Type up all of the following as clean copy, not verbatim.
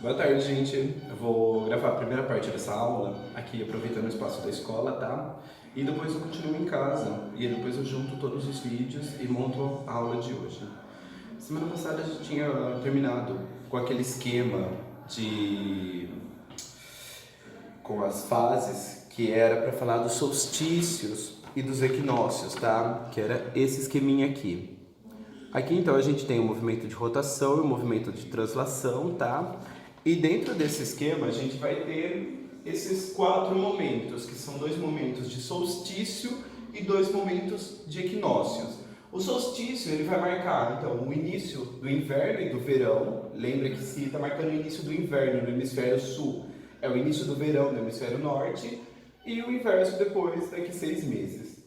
Boa tarde, gente. Eu vou gravar a primeira parte dessa aula aqui, aproveitando o espaço da escola, tá? E depois eu continuo em casa. E depois eu junto todos os vídeos e monto a aula de hoje. Semana passada a gente tinha terminado com aquele esquema de... com as fases, que era para falar dos solstícios e dos equinócios, tá? Que era esse esqueminha aqui. Aqui então a gente tem o movimento de rotação e o movimento de translação, tá? E dentro desse esquema a gente vai ter esses 4 momentos, que são 2 momentos de solstício e 2 momentos de equinócios. O solstício ele vai marcar então o início do inverno e do verão. Lembra que se está marcando o início do inverno no hemisfério sul, é o início do verão no hemisfério norte, e o inverso depois, daqui 6 meses.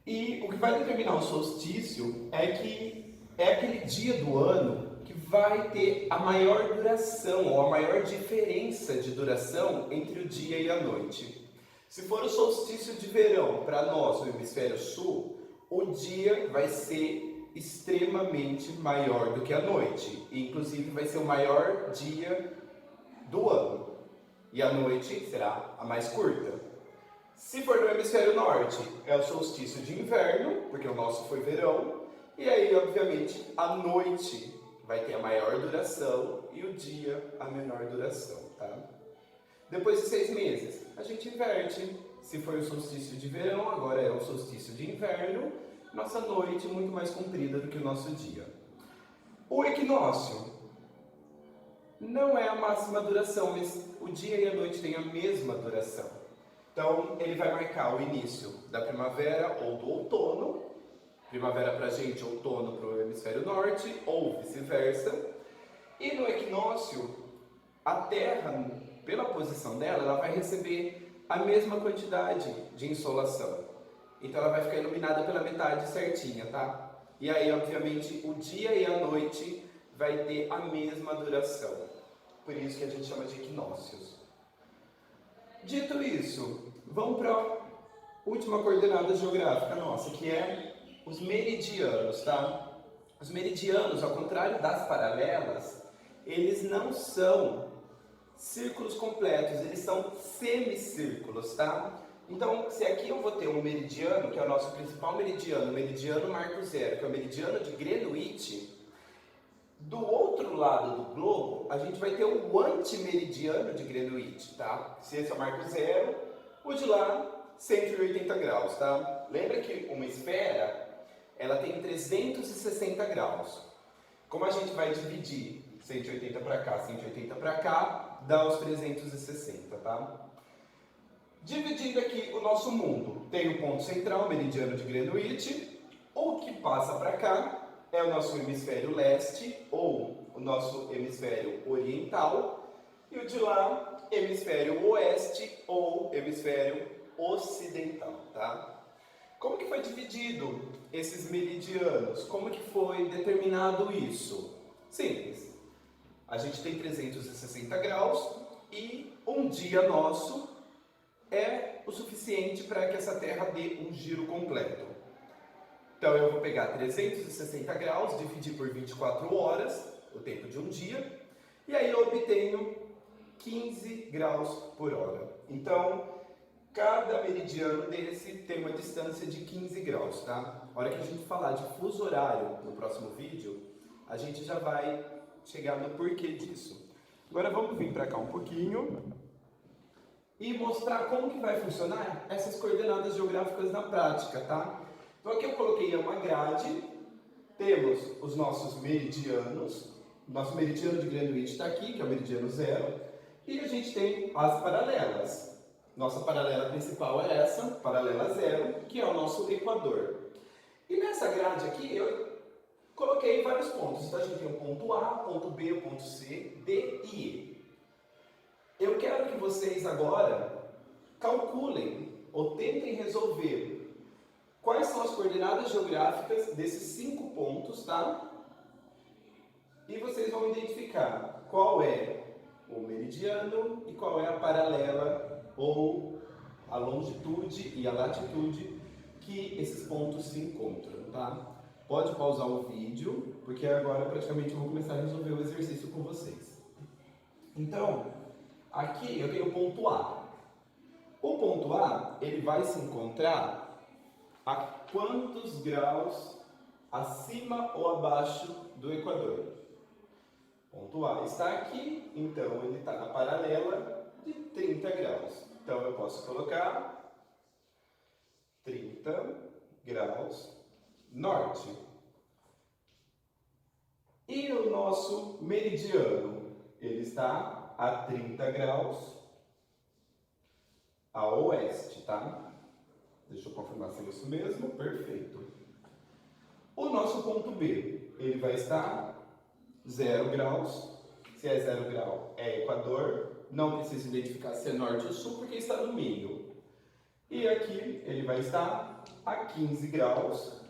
E o que vai determinar o solstício é que é aquele dia do ano que vai ter a maior duração ou a maior diferença de duração entre o dia e a noite. Se for o solstício de verão para nós, no hemisfério sul, o dia vai ser extremamente maior do que a noite. E, inclusive vai ser o maior dia do ano. E a noite será a mais curta. Se for no hemisfério norte, é o solstício de inverno, porque o nosso foi verão, e aí, obviamente, a noite vai ter a maior duração e o dia a menor duração, tá? Depois de 6 meses, a gente inverte. Se foi o solstício de verão, agora é o solstício de inverno, nossa noite é muito mais comprida do que o nosso dia. O equinócio não é a máxima duração, mas o dia e a noite têm a mesma duração. Então, ele vai marcar o início da primavera ou do outono, primavera para a gente, outono para o hemisfério norte, ou vice-versa. E no equinócio, a Terra, pela posição dela, ela vai receber a mesma quantidade de insolação. Então, ela vai ficar iluminada pela metade certinha, tá? E aí, obviamente, o dia e a noite vai ter a mesma duração. Por isso que a gente chama de equinócios. Dito isso, vamos para a última coordenada geográfica nossa, que é os meridianos, tá? Os meridianos, ao contrário das paralelas, eles não são círculos completos, eles são semicírculos, tá? Então, se aqui eu vou ter um meridiano, que é o nosso principal meridiano, o meridiano marco zero, que é o meridiano de Greenwich, do outro lado do globo, a gente vai ter o antimeridiano de Greenwich, tá? Se esse é o marco zero, o de lá, 180 graus, tá? Lembra que uma esfera, ela tem 360 graus. Como a gente vai dividir 180 para cá, 180 para cá, dá os 360, tá? Dividindo aqui o nosso mundo, tem o ponto central, o meridiano de Greenwich, o que passa para cá é o nosso hemisfério leste ou o nosso hemisfério oriental, e o de lá, hemisfério oeste ou hemisfério ocidental, tá? Como que foi dividido esses meridianos? Como que foi determinado isso? Simples. A gente tem 360 graus e um dia nosso é o suficiente para que essa Terra dê um giro completo. Então eu vou pegar 360 graus, dividir por 24 horas, o tempo de um dia, e aí eu obtenho 15 graus por hora. Então, cada meridiano desse tem uma distância de 15 graus, tá? A hora que a gente falar de fuso horário no próximo vídeo, a gente já vai chegar no porquê disso. Agora vamos vir para cá um pouquinho e mostrar como que vai funcionar essas coordenadas geográficas na prática, tá? Então aqui eu coloquei uma grade, temos os nossos meridianos, nosso meridiano de Greenwich está aqui, que é o meridiano zero, e a gente tem as paralelas. Nossa paralela principal é essa, paralela zero, que é o nosso equador. E nessa grade aqui eu coloquei vários pontos, então a gente tem o ponto A, o ponto B, o ponto C, D e E. Eu quero que vocês agora calculem ou tentem resolver quais são as coordenadas geográficas desses 5 pontos, tá? E vocês vão identificar qual é o meridiano e qual é a paralela ou a longitude e a latitude que esses pontos se encontram, tá? Pode pausar o vídeo, porque agora praticamente eu vou começar a resolver o exercício com vocês. Então, aqui eu tenho o ponto A. O ponto A, ele vai se encontrar a quantos graus acima ou abaixo do Equador? Ponto A está aqui, então ele está na paralela de 30 graus. Então eu posso colocar 30 graus norte. E o nosso meridiano, ele está a 30 graus a oeste, tá? Deixa eu confirmar se é isso mesmo. Perfeito. O nosso ponto B, ele vai estar 0 graus. Se é 0 grau, é Equador. Não precisa identificar se é norte ou sul, porque está no meio. E aqui ele vai estar a 15 graus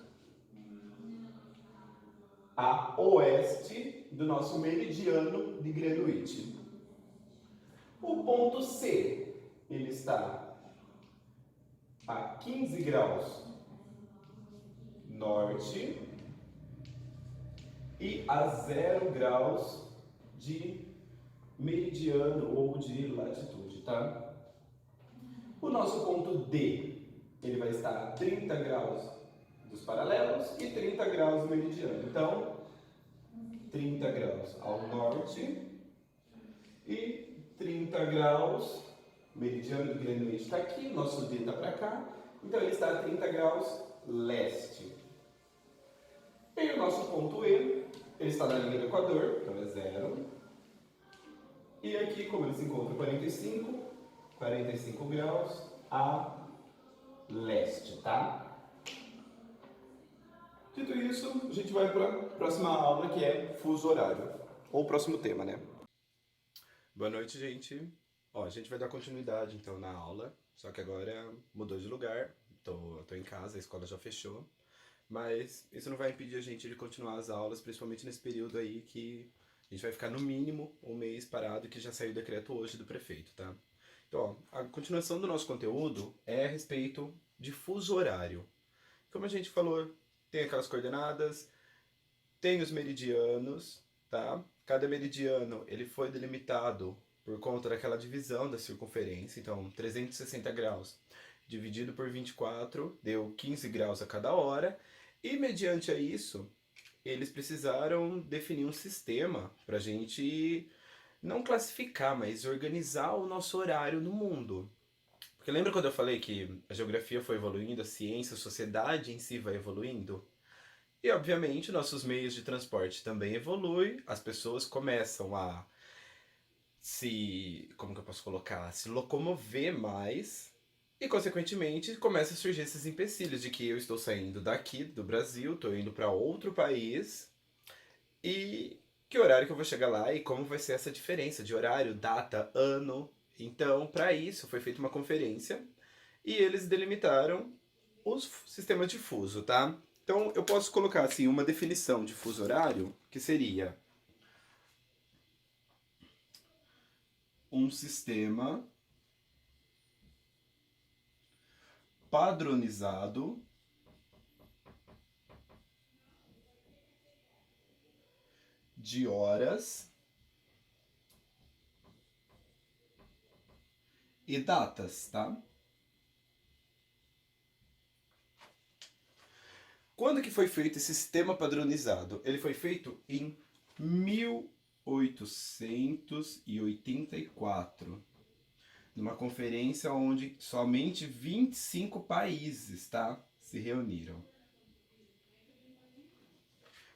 a oeste do nosso meridiano de Greenwich. O ponto C, ele está a 15 graus norte e a 0 graus de meridiano ou de latitude, tá? O nosso ponto D, ele vai estar a 30 graus dos paralelos e 30 graus do meridiano. Então, 30 graus ao norte e 30 graus, meridiano de Greenwich está aqui, nosso D está para cá, então ele está a 30 graus leste. E o nosso ponto E, ele está na linha do Equador, então é 0. E aqui, como ele se encontra 45 graus a leste, tá? Dito isso, a gente vai para a próxima aula, que é fuso horário. Ou o próximo tema, né? Boa noite, gente. Ó, a gente vai dar continuidade, então, na aula. Só que agora mudou de lugar. Tô em casa, a escola já fechou. Mas isso não vai impedir a gente de continuar as aulas, principalmente nesse período aí que a gente vai ficar no mínimo um mês parado, que já saiu o decreto hoje do prefeito, tá? Então, ó, a continuação do nosso conteúdo é a respeito de fuso horário. Como a gente falou, tem aquelas coordenadas, tem os meridianos, tá? Cada meridiano ele foi delimitado por conta daquela divisão da circunferência, então 360 graus dividido por 24 deu 15 graus a cada hora, e mediante a isso eles precisaram definir um sistema para a gente não classificar, mas organizar o nosso horário no mundo. Porque lembra quando eu falei que a geografia foi evoluindo, a ciência, a sociedade em si vai evoluindo? E, obviamente, nossos meios de transporte também evoluem, as pessoas começam a como que eu posso colocar? Se locomover mais, e, consequentemente, começam a surgir esses empecilhos de que eu estou saindo daqui, do Brasil, estou indo para outro país, e que horário que eu vou chegar lá e como vai ser essa diferença de horário, data, ano. Então, para isso, foi feita uma conferência e eles delimitaram os sistemas de fuso, tá? Então, eu posso colocar assim uma definição de fuso horário que seria um sistema padronizado de horas e datas, tá? Quando que foi feito esse sistema padronizado? Ele foi feito em 1884, numa conferência onde somente 25 países, tá, se reuniram.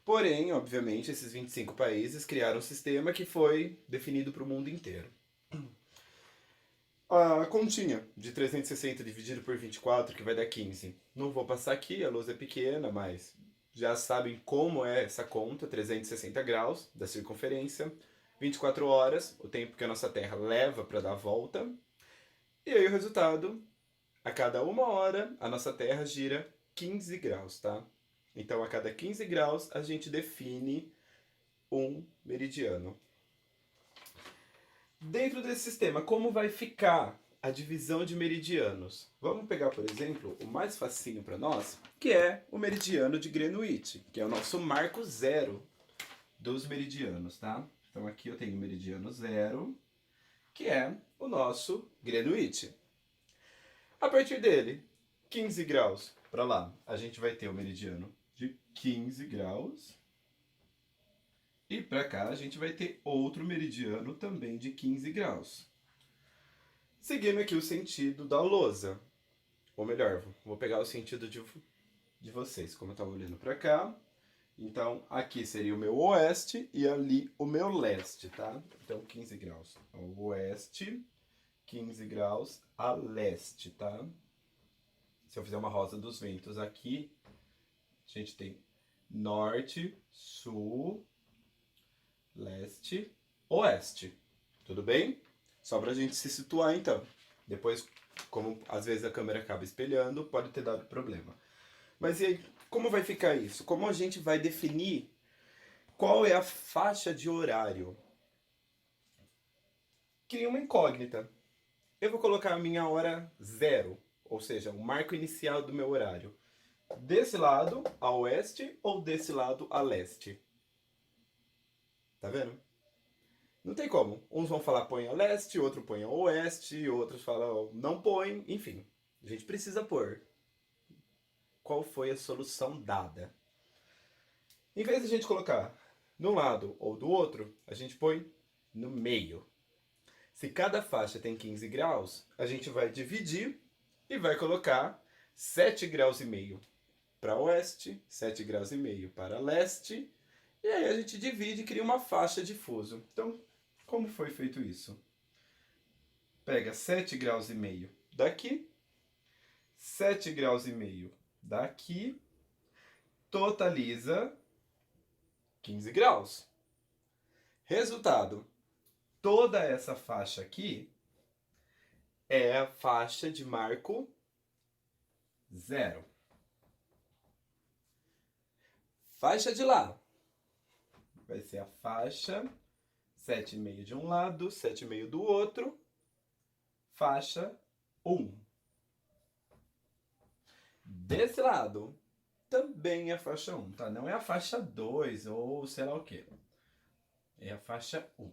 Porém, obviamente, esses 25 países criaram um sistema que foi definido para o mundo inteiro. A continha de 360 dividido por 24, que vai dar 15. Não vou passar aqui, a lousa é pequena, mas já sabem como é essa conta, 360 graus da circunferência, 24 horas, o tempo que a nossa Terra leva para dar a volta. E aí o resultado, a cada 1 hora, a nossa Terra gira 15 graus, tá? Então, a cada 15 graus, a gente define um meridiano. Dentro desse sistema, como vai ficar a divisão de meridianos? Vamos pegar, por exemplo, o mais facinho para nós, que é o meridiano de Greenwich, que é o nosso marco zero dos meridianos, tá? Então aqui eu tenho o meridiano 0, que é o nosso Greenwich. A partir dele, 15 graus para lá, a gente vai ter o meridiano de 15 graus. E para cá a gente vai ter outro meridiano também de 15 graus. Seguindo aqui o sentido da lousa. Ou melhor, vou pegar o sentido de vocês, como eu estava olhando para cá. Então, aqui seria o meu oeste e ali o meu leste, tá? Então, 15 graus ao oeste, 15 graus a leste, tá? Se eu fizer uma rosa dos ventos aqui, a gente tem norte, sul, leste, oeste. Tudo bem? Só pra gente se situar, então. Depois, como às vezes a câmera acaba espelhando, pode ter dado problema. Mas e aí, como vai ficar isso? Como a gente vai definir qual é a faixa de horário? Cria uma incógnita. Eu vou colocar a minha hora 0, ou seja, o marco inicial do meu horário. Desse lado a oeste ou desse lado a leste? Tá vendo? Não tem como. Uns vão falar põe a leste, outro põe a oeste, outros falam não põe, enfim. A gente precisa pôr. Qual foi a solução dada? Em vez de a gente colocar de um lado ou do outro, a gente põe no meio. Se cada faixa tem 15 graus, a gente vai dividir e vai colocar 7 graus e meio para oeste, 7 graus e meio para leste, e aí a gente divide e cria uma faixa de fuso. Então, como foi feito isso? Pega 7 graus e meio daqui, 7 graus e meio daqui, totaliza 15 graus. Resultado, toda essa faixa aqui é a faixa de marco 0. Faixa de lá vai ser a faixa 7,5 de um lado, 7,5 do outro, faixa 1. Desse lado, também é faixa 1, tá? Não é a faixa 2 ou sei lá o que. É a faixa 1.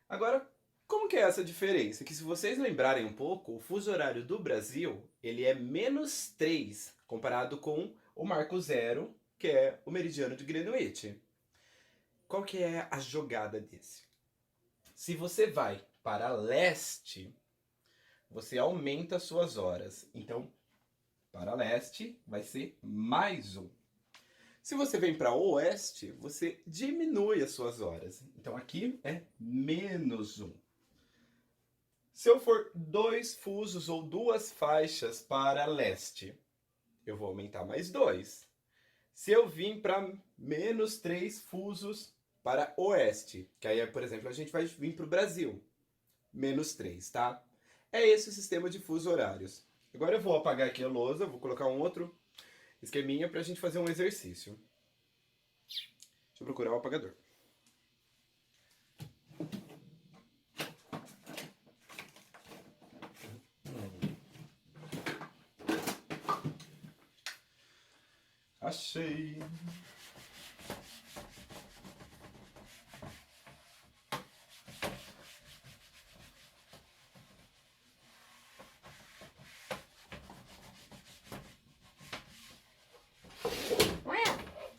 Agora, como que é essa diferença? Que se vocês lembrarem um pouco, o fuso horário do Brasil, ele é -3 comparado com o marco 0, que é o meridiano de Greenwich. Qual que é a jogada desse? Se você vai para leste, você aumenta as suas horas. Então, para leste vai ser +1. Se você vem para oeste, você diminui as suas horas. Então aqui é -1. Se eu for 2 fusos ou 2 faixas para leste, eu vou aumentar mais 2. Se eu vim para -3 fusos para oeste, que aí, por exemplo, a gente vai vir para o Brasil, -3, tá? É esse o sistema de fuso horários. Agora eu vou apagar aqui a lousa, vou colocar um outro esqueminha para a gente fazer um exercício. Deixa eu procurar o apagador. Achei!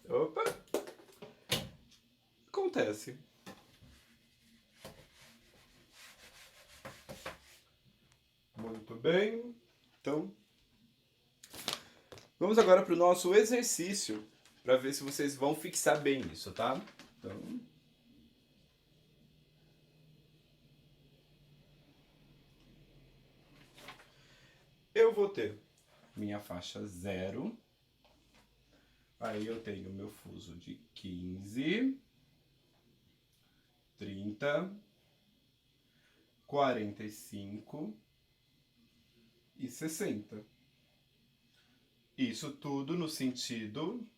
Opa! Acontece. Muito bem. Então, vamos agora para o nosso exercício, para ver se vocês vão fixar bem isso, tá? Então, eu vou ter minha faixa 0. Aí eu tenho meu fuso de 15, 30, 45 e 60. Isso tudo no sentido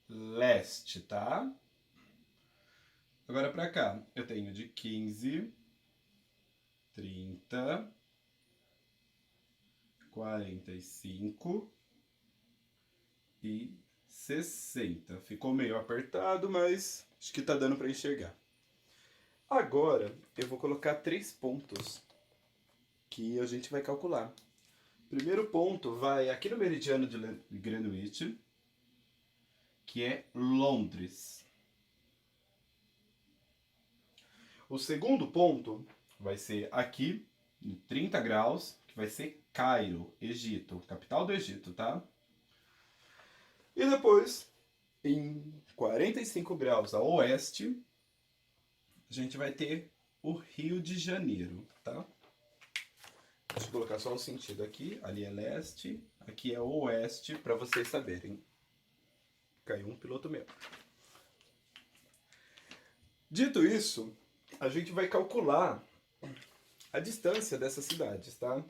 leste, tá? Agora para cá, eu tenho de 15, 30, 45 e 60. Ficou meio apertado, mas acho que tá dando para enxergar. Agora eu vou colocar 3 pontos que a gente vai calcular. Primeiro ponto vai aqui no meridiano de Greenwich, que é Londres. O segundo ponto vai ser aqui, em 30 graus, que vai ser Cairo, Egito, capital do Egito, tá? E depois, em 45 graus a oeste, a gente vai ter o Rio de Janeiro, tá? Deixa eu colocar só o sentido aqui. Ali é leste, aqui é oeste, para vocês saberem. Caiu um piloto meu. Dito isso, a gente vai calcular a distância dessas cidades, tá?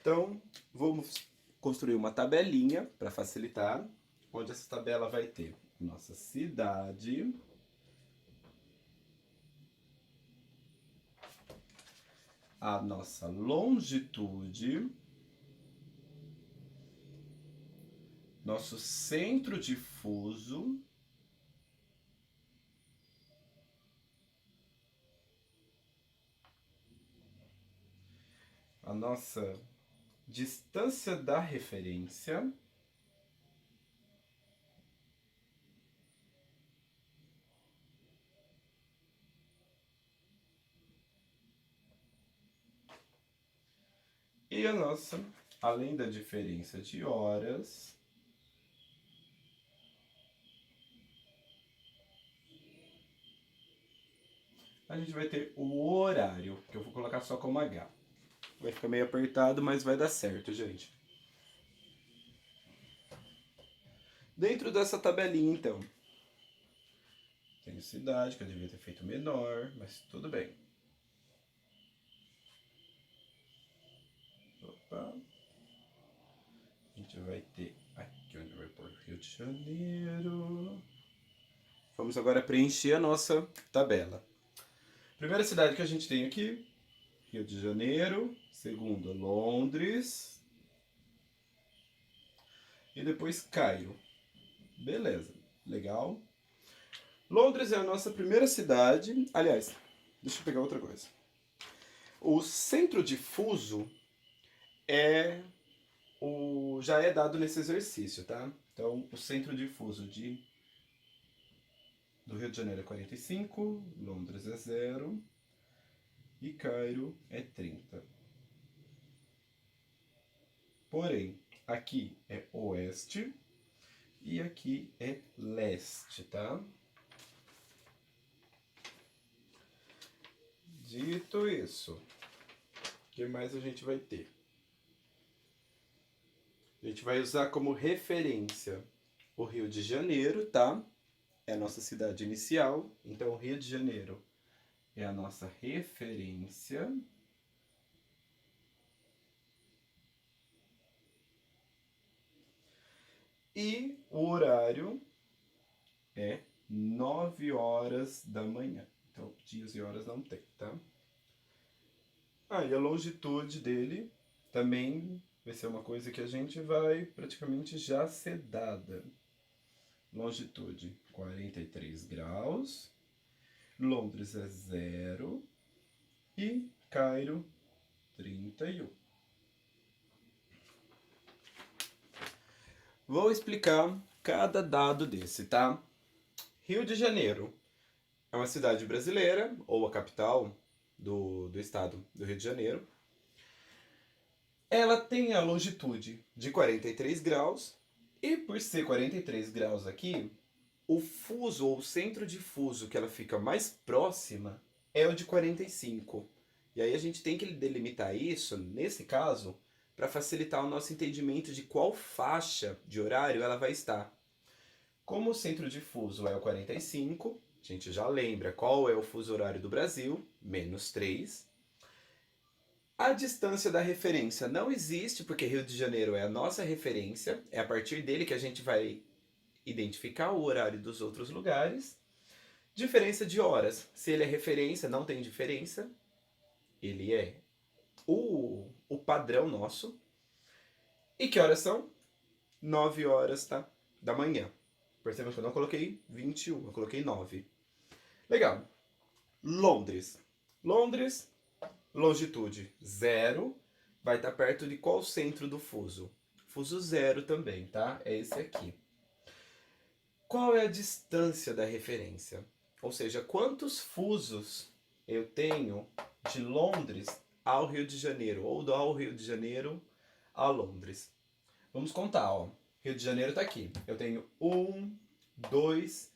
Então, vamos construir uma tabelinha para facilitar, onde essa tabela vai ter nossa cidade, a nossa longitude, nosso centro difuso, a nossa distância da referência, e a nossa, além da diferença de horas, a gente vai ter o horário, que eu vou colocar só como H. Vai ficar meio apertado, mas vai dar certo, gente. Dentro dessa tabelinha, então, tem cidade, que eu devia ter feito menor, mas tudo bem. Opa. A gente vai ter aqui onde vai pôr Rio de Janeiro. Vamos agora preencher a nossa tabela. Primeira cidade que a gente tem aqui, Rio de Janeiro. Segunda, Londres. E depois Cairo. Beleza, legal. Londres é a nossa primeira cidade. Aliás, deixa eu pegar outra coisa. O centro difuso já é dado nesse exercício, tá? Então, o centro difuso do Rio de Janeiro é 45, Londres é 0 e Cairo é 30. Porém, aqui é oeste e aqui é leste, tá? Dito isso, o que mais a gente vai ter? A gente vai usar como referência o Rio de Janeiro, tá? É a nossa cidade inicial, então o Rio de Janeiro é a nossa referência. E o horário é 9 horas da manhã. Então, dias e horas não tem, tá? E a longitude dele também vai ser uma coisa que a gente vai praticamente já ser dada. Longitude 43 graus, Londres é 0 e Cairo 31. Vou explicar cada dado desse, tá? Rio de Janeiro é uma cidade brasileira, ou a capital do estado do Rio de Janeiro. Ela tem a longitude de 43 graus, e por ser 43 graus aqui, o fuso ou o centro difuso que ela fica mais próxima é o de 45. E aí a gente tem que delimitar isso, nesse caso, para facilitar o nosso entendimento de qual faixa de horário ela vai estar. Como o centro difuso é o 45, a gente já lembra qual é o fuso horário do Brasil, -3. A distância da referência não existe, porque Rio de Janeiro é a nossa referência, é a partir dele que a gente vai identificar o horário dos outros lugares. Diferença de horas. Se ele é referência, não tem diferença. Ele é o padrão nosso. E que horas são? 9 horas, tá? da manhã. Percebam que eu não coloquei 21, eu coloquei 9. Legal. Londres. Londres, longitude 0, vai estar perto de qual centro do fuso? Fuso 0 também, tá? É esse aqui. Qual é a distância da referência? Ou seja, quantos fusos eu tenho de Londres ao Rio de Janeiro, ou do Rio de Janeiro a Londres? Vamos contar, ó. Rio de Janeiro está aqui. Eu tenho 1, 2,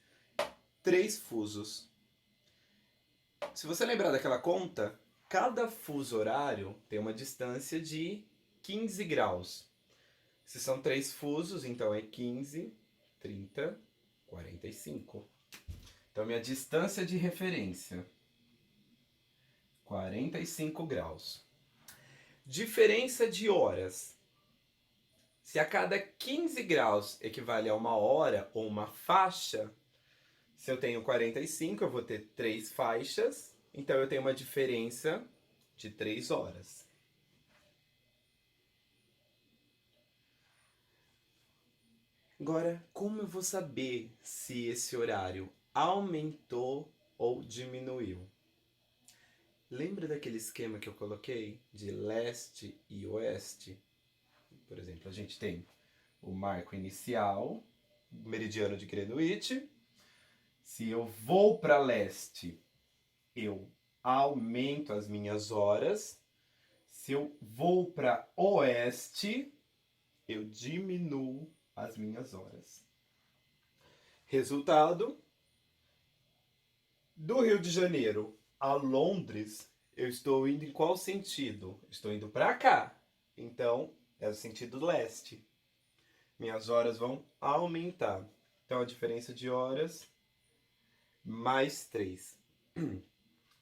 3 fusos. Se você lembrar daquela conta, cada fuso horário tem uma distância de 15 graus. Se são 3 fusos, então é 15, 30, 45. Então, minha distância de referência, 45 graus. Diferença de horas. Se a cada 15 graus equivale a uma hora ou uma faixa, se eu tenho 45, eu vou ter 3 faixas. Então, eu tenho uma diferença de 3 horas. Agora, como eu vou saber se esse horário aumentou ou diminuiu? Lembra daquele esquema que eu coloquei de leste e oeste? Por exemplo, a gente tem o marco inicial, meridiano de Greenwich. Se eu vou para leste, eu aumento as minhas horas. Se eu vou para oeste, eu diminuo as minhas horas. Resultado: do Rio de Janeiro a Londres, eu estou indo em qual sentido? Estou indo para cá. Então, é o sentido leste. Minhas horas vão aumentar. Então, a diferença de horas, mais 3.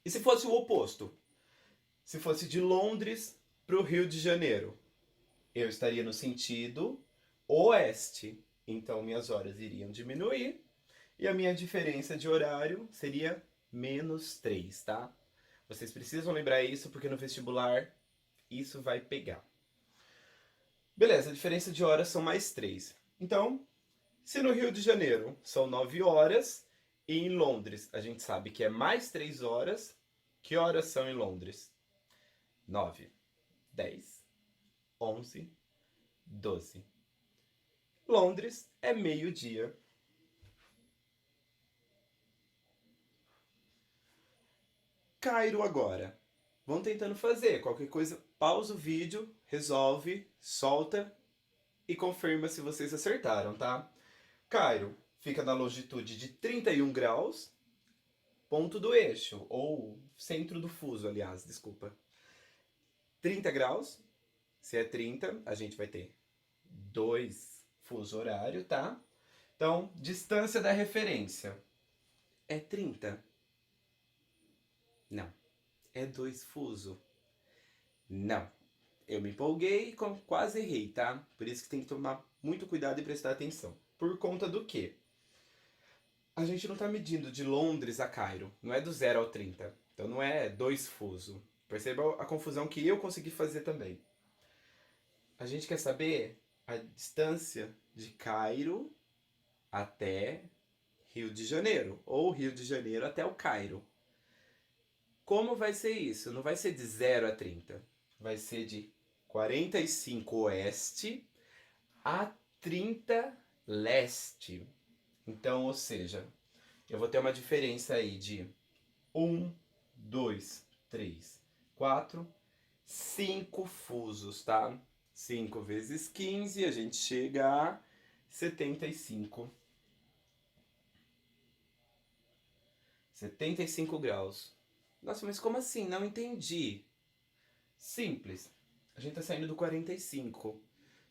E se fosse o oposto? Se fosse de Londres para o Rio de Janeiro, eu estaria no sentido oeste. Então, minhas horas iriam diminuir. E a minha diferença de horário seria menos 3, tá? Vocês precisam lembrar isso porque no vestibular isso vai pegar. Beleza, a diferença de horas são mais 3. Então, se no Rio de Janeiro são 9 horas e em Londres a gente sabe que é mais 3 horas, que horas são em Londres? 9, 10, 11, 12. Londres é meio-dia. Cairo agora. Vão tentando fazer. Qualquer coisa, pausa o vídeo, resolve, solta e confirma se vocês acertaram, tá? Cairo fica na longitude de 31 graus, ponto do eixo, ou centro do fuso, aliás, desculpa. 30 graus, se é 30, a gente vai ter 2 fuso horário, tá? Então, distância da referência é 30. Não. É 2 fuso. Não. Eu me empolguei e quase errei, tá? Por isso que tem que tomar muito cuidado e prestar atenção. Por conta do quê? A gente não está medindo de Londres a Cairo. Não é do 0 ao 30. Então não é 2 fuso. Perceba a confusão que eu consegui fazer também. A gente quer saber a distância de Cairo até Rio de Janeiro. Ou Rio de Janeiro até o Cairo. Como vai ser isso? Não vai ser de 0 a 30. Vai ser de 45 oeste a 30 leste. Então, ou seja, eu vou ter uma diferença aí de 1, 2, 3, 4, 5 fusos, tá? 5 vezes 15, a gente chega a 75. 75 graus. Nossa, mas como assim? Não entendi. Simples. A gente está saindo do 45.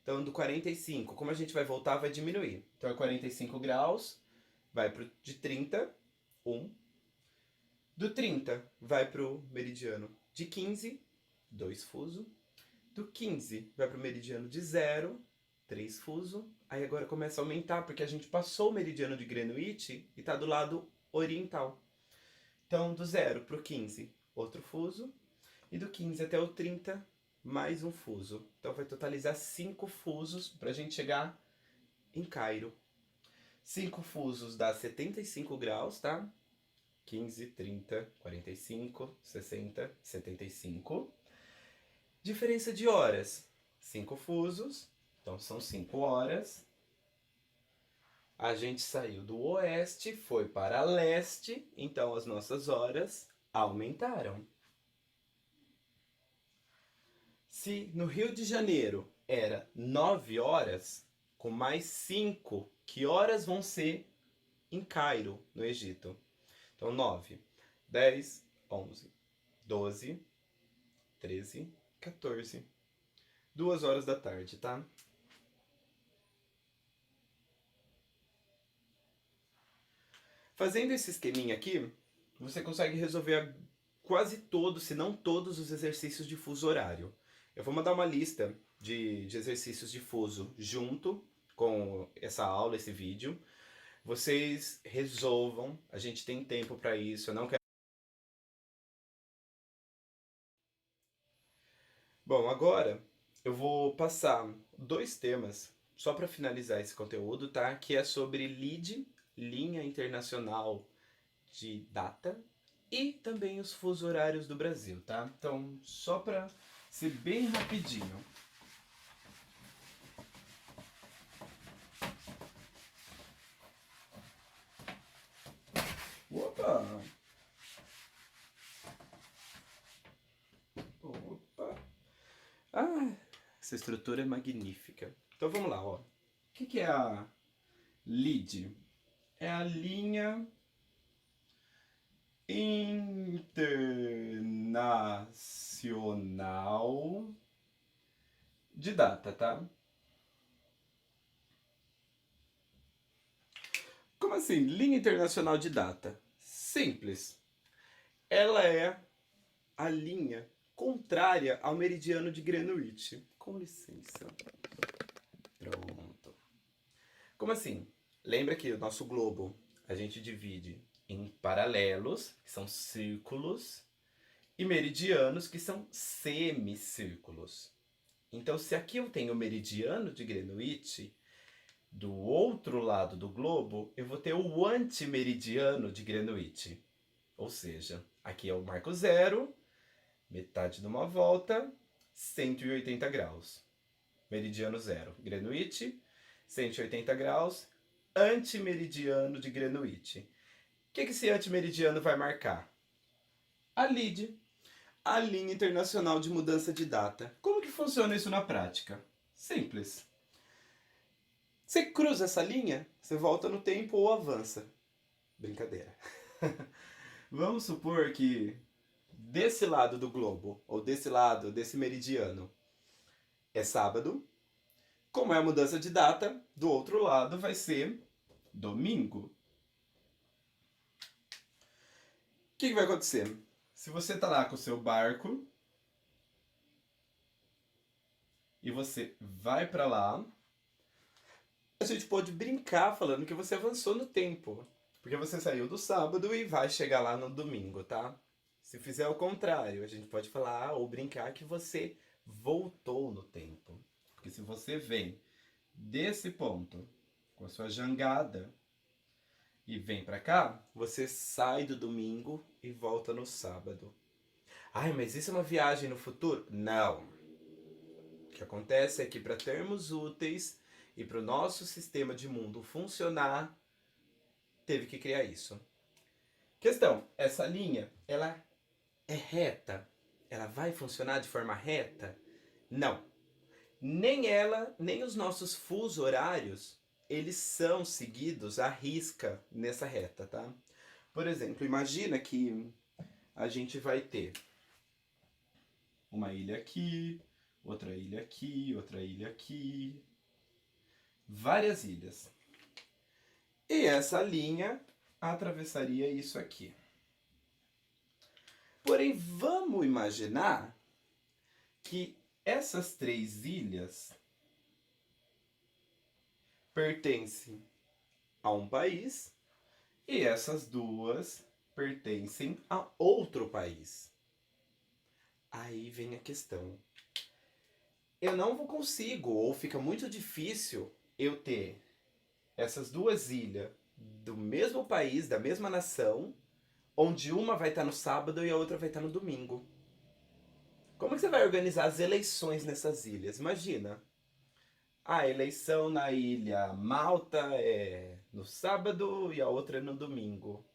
Então, do 45, como a gente vai voltar, vai diminuir. Então, é 45 graus, vai para de 30, 1. Do 30, vai para o meridiano de 15, 2 fuso. Do 15, vai para o meridiano de 0, 3 fuso. Aí agora começa a aumentar, porque a gente passou o meridiano de Greenwich e está do lado oriental. Então, do 0 para o 15, outro fuso. E do 15 até o 30, mais um fuso. Então, vai totalizar 5 fusos para a gente chegar em Cairo. 5 fusos dá 75 graus, tá? 15, 30, 45, 60, 75. Diferença de horas. 5 fusos, então são 5 horas. A gente saiu do oeste, foi para leste, então as nossas horas aumentaram. Se no Rio de Janeiro era 9 horas, com mais 5, que horas vão ser em Cairo, no Egito? Então 9, 10, 11, 12, 13, 14. 2 horas da tarde, tá? Fazendo esse esqueminha aqui, você consegue resolver quase todos, se não todos, os exercícios de fuso horário. Eu vou mandar uma lista de exercícios de fuso junto com essa aula, esse vídeo. Vocês resolvam, a gente tem tempo para isso, eu não quero... Bom, agora eu vou passar 2 temas só para finalizar esse conteúdo, tá? Que é sobre LID, Linha Internacional de Data, e também os fusos horários do Brasil, tá? Então, só para ser bem rapidinho. Opa! Opa! Ah, essa estrutura é magnífica. Então vamos lá, ó. O que é a LID? É a linha internacional de data, tá? Como assim? Linha internacional de data? Simples. Ela é a linha contrária ao meridiano de Greenwich. Com licença. Pronto. Como assim? Lembra que o nosso globo a gente divide em paralelos, que são círculos, e meridianos, que são semicírculos. Então, se aqui eu tenho o meridiano de Greenwich, do outro lado do globo, eu vou ter o antimeridiano de Greenwich. Ou seja, aqui é o marco zero, metade de uma volta, 180 graus. Meridiano zero, Greenwich, 180 graus, antimeridiano de Greenwich. O que esse antimeridiano vai marcar? A LID, a Linha Internacional de Mudança de Data. Como que funciona isso na prática? Simples. Você cruza essa linha, você volta no tempo ou avança. Brincadeira. Vamos supor que desse lado do globo, ou desse lado, desse meridiano, é sábado. Como é a mudança de data, do outro lado vai ser domingo. O que vai acontecer? Se você está lá com o seu barco e você vai para lá, a gente pode brincar falando que você avançou no tempo. Porque você saiu do sábado e vai chegar lá no domingo, tá? Se fizer o contrário, a gente pode falar ou brincar que você voltou no tempo. Porque se você vem desse ponto com a sua jangada e vem pra cá, você sai do domingo e volta no sábado. Ai, mas isso é uma viagem no futuro? Não. O que acontece é que para termos úteis e para o nosso sistema de mundo funcionar, teve que criar isso. Questão, essa linha, ela é reta? Ela vai funcionar de forma reta? Não. Nem ela, nem os nossos fusos horários, eles são seguidos à risca nessa reta, tá? Por exemplo, imagina que a gente vai ter uma ilha aqui, outra ilha aqui, outra ilha aqui, várias ilhas. E essa linha atravessaria isso aqui. Porém, vamos imaginar que essas 3 ilhas pertencem a um país e essas 2 pertencem a outro país. Aí vem a questão. Eu não consigo, ou fica muito difícil, eu ter essas duas ilhas do mesmo país, da mesma nação, onde uma vai estar no sábado e a outra vai estar no domingo. Como que você vai organizar as eleições nessas ilhas? Imagina, a eleição na ilha Malta é no sábado e a outra é no domingo.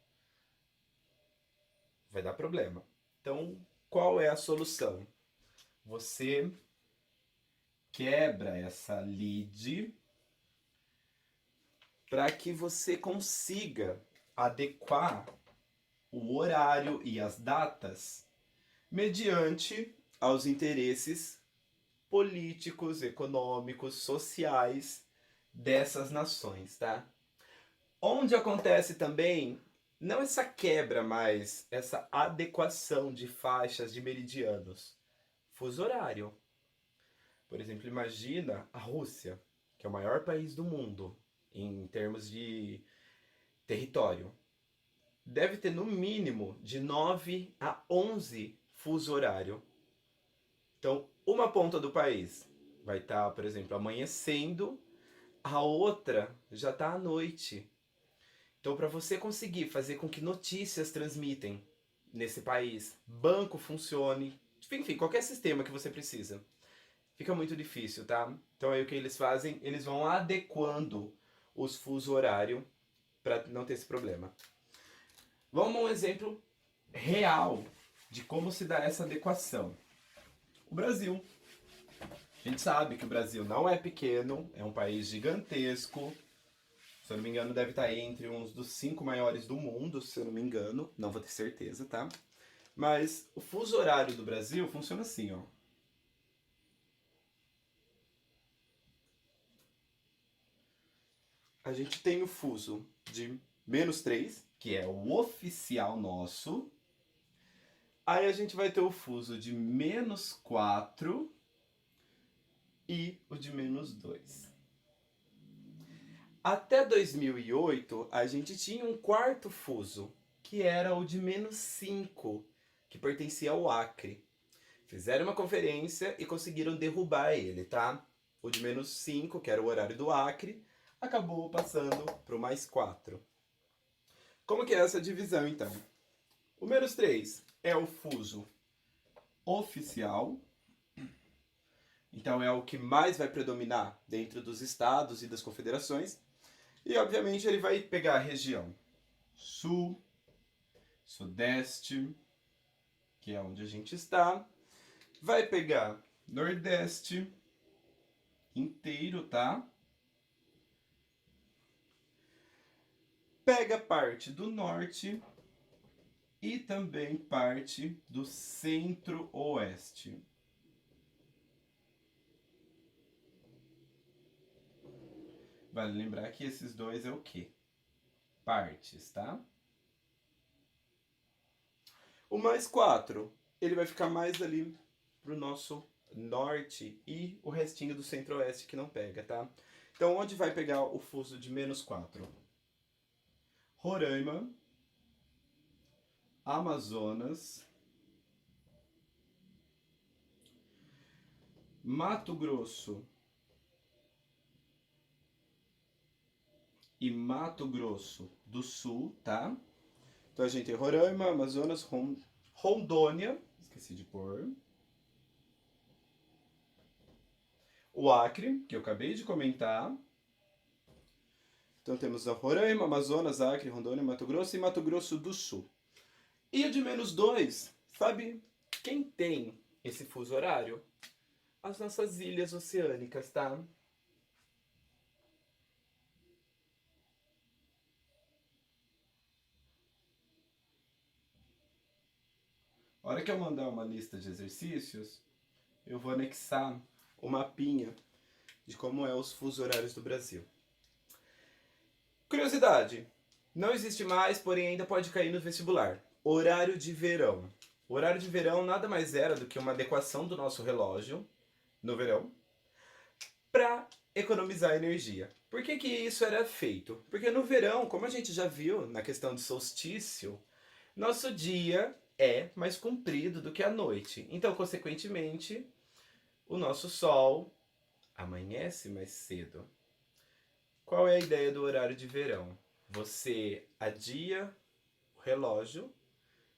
Vai dar problema. Então, qual é a solução? Você quebra essa lide para que você consiga adequar o horário e as datas mediante aos interesses políticos, econômicos, sociais dessas nações, tá? Onde acontece também não essa quebra, mas essa adequação de faixas de meridianos, fuso horário. Por exemplo, imagina a Rússia, que é o maior país do mundo em termos de território. Deve ter no mínimo de 9 a 11 fuso horário. Então, uma ponta do país vai estar, por exemplo, amanhecendo, a outra já está à noite. Então, para você conseguir fazer com que notícias transmitem nesse país, banco funcione, enfim, qualquer sistema que você precisa, fica muito difícil, tá? Então, aí o que eles fazem? Eles vão adequando os fuso horário para não ter esse problema. Vamos a um exemplo real de como se dá essa adequação. O Brasil. A gente sabe que o Brasil não é pequeno, é um país gigantesco. Se eu não me engano, deve estar entre uns dos 5 maiores do mundo, se eu não me engano. Não vou ter certeza, tá? Mas o fuso horário do Brasil funciona assim, ó. A gente tem o fuso de -3, que é o oficial nosso. Aí a gente vai ter o fuso de -4 e o de -2. Até 2008, a gente tinha um quarto fuso, que era o de -5, que pertencia ao Acre. Fizeram uma conferência e conseguiram derrubar ele, tá? O de -5, que era o horário do Acre, acabou passando para o +4. Como que é essa divisão, então? O -3 é o fuso oficial, então é o que mais vai predominar dentro dos estados e das confederações. E obviamente ele vai pegar a região sul, sudeste, que é onde a gente está, vai pegar nordeste inteiro, tá? Pega parte do norte e também parte do centro-oeste. Vale lembrar que esses dois é o quê? Partes, tá? O +4, ele vai ficar mais ali pro nosso norte e o restinho do centro-oeste que não pega, tá? Então, onde vai pegar o fuso de -4? Roraima, Amazonas, Mato Grosso e Mato Grosso do Sul, tá? Então a gente tem Roraima, Amazonas, Rondônia, esqueci de pôr. O Acre, que eu acabei de comentar. Então temos a Roraima, Amazonas, Acre, Rondônia, Mato Grosso e Mato Grosso do Sul. E o de -2, sabe quem tem esse fuso horário? As nossas ilhas oceânicas, tá? A hora que eu mandar uma lista de exercícios, eu vou anexar o mapinha de como é os fusos horários do Brasil. Curiosidade, não existe mais, porém ainda pode cair no vestibular. Horário de verão. O horário de verão nada mais era do que uma adequação do nosso relógio no verão para economizar energia. Por que isso era feito? Porque no verão, como a gente já viu na questão de solstício, nosso dia é mais comprido do que a noite. Então, consequentemente, o nosso sol amanhece mais cedo. Qual é a ideia do horário de verão? Você adia o relógio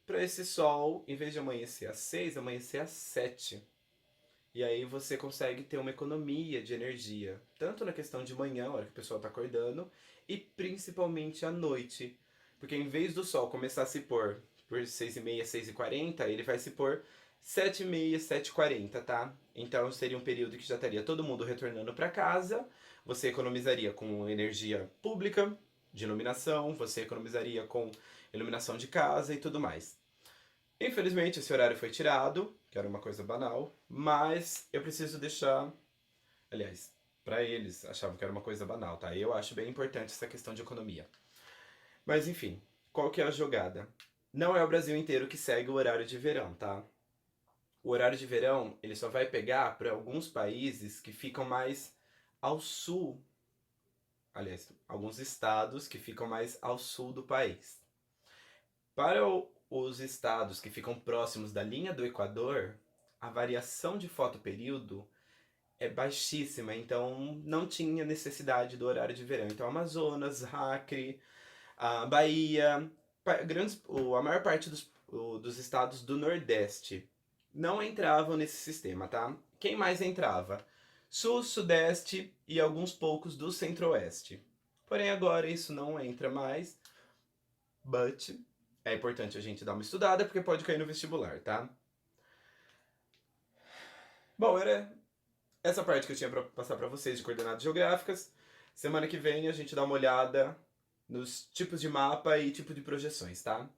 para esse sol, em vez de amanhecer às 6, amanhecer às 7. E aí você consegue ter uma economia de energia, tanto na questão de manhã, a hora que o pessoal está acordando, e principalmente à noite. Porque em vez do sol começar a se pôr por 6h30, 6h40, ele vai se pôr 7h30, 7h40, tá? Então seria um período que já estaria todo mundo retornando para casa, você economizaria com energia pública, de iluminação, você economizaria com iluminação de casa e tudo mais. Infelizmente, esse horário foi tirado, que era uma coisa banal, mas eu preciso deixar. Aliás, para eles achavam que era uma coisa banal, tá? Eu acho bem importante essa questão de economia. Mas enfim, qual que é a jogada? Não é o Brasil inteiro que segue o horário de verão, tá? O horário de verão, ele só vai pegar para alguns países que ficam mais ao sul. Aliás, alguns estados que ficam mais ao sul do país. Para os estados que ficam próximos da linha do Equador, a variação de fotoperíodo é baixíssima, então não tinha necessidade do horário de verão. Então, Amazonas, Acre, a Bahia, a maior parte dos estados do Nordeste não entravam nesse sistema, tá? Quem mais entrava? Sul, Sudeste e alguns poucos do Centro-Oeste. Porém, agora isso não entra mais, but é importante a gente dar uma estudada porque pode cair no vestibular, tá? Bom, era essa parte que eu tinha pra passar pra vocês de coordenadas geográficas. Semana que vem a gente dá uma olhada nos tipos de mapa e tipo de projeções, tá?